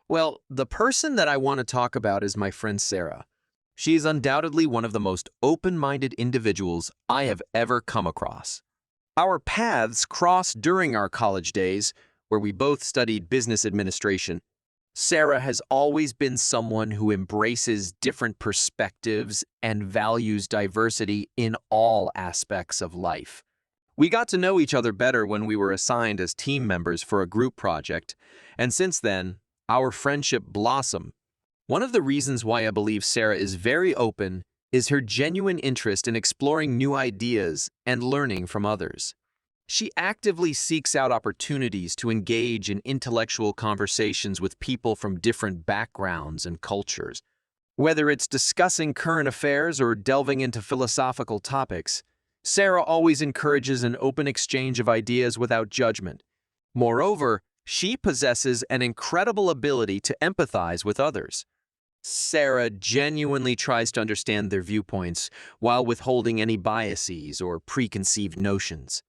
Well, the person that I want to talk about is my friend Sarah. She is undoubtedly one of the most open-minded individuals I have ever come across. Our paths crossed during our college days, where we both studied business administration. Sarah has always been someone who embraces different perspectives and values diversity in all aspects of life. We got to know each other better when we were assigned as team members for a group project, and since then, our friendship blossomed. One of the reasons why I believe Sarah is very open is her genuine interest in exploring new ideas and learning from others. She actively seeks out opportunities to engage in intellectual conversations with people from different backgrounds and cultures. Whether it's discussing current affairs or delving into philosophical topics, Sarah always encourages an open exchange of ideas without judgment. Moreover, she possesses an incredible ability to empathize with others. Sarah genuinely tries to understand their viewpoints while withholding any biases or preconceived notions.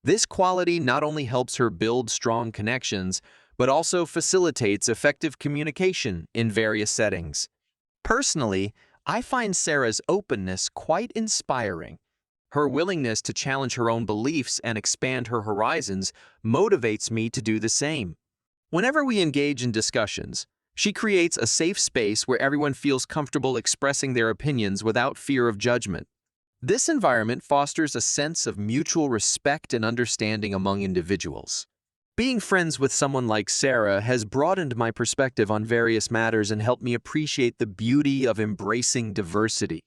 This quality not only helps her build strong connections, but also facilitates effective communication in various settings. Personally, I find Sarah's openness quite inspiring. Her willingness to challenge her own beliefs and expand her horizons motivates me to do the same. Whenever we engage in discussions, she creates a safe space where everyone feels comfortable expressing their opinions without fear of judgment. This environment fosters a sense of mutual respect and understanding among individuals. Being friends with someone like Sarah has broadened my perspective on various matters and helped me appreciate the beauty of embracing diversity.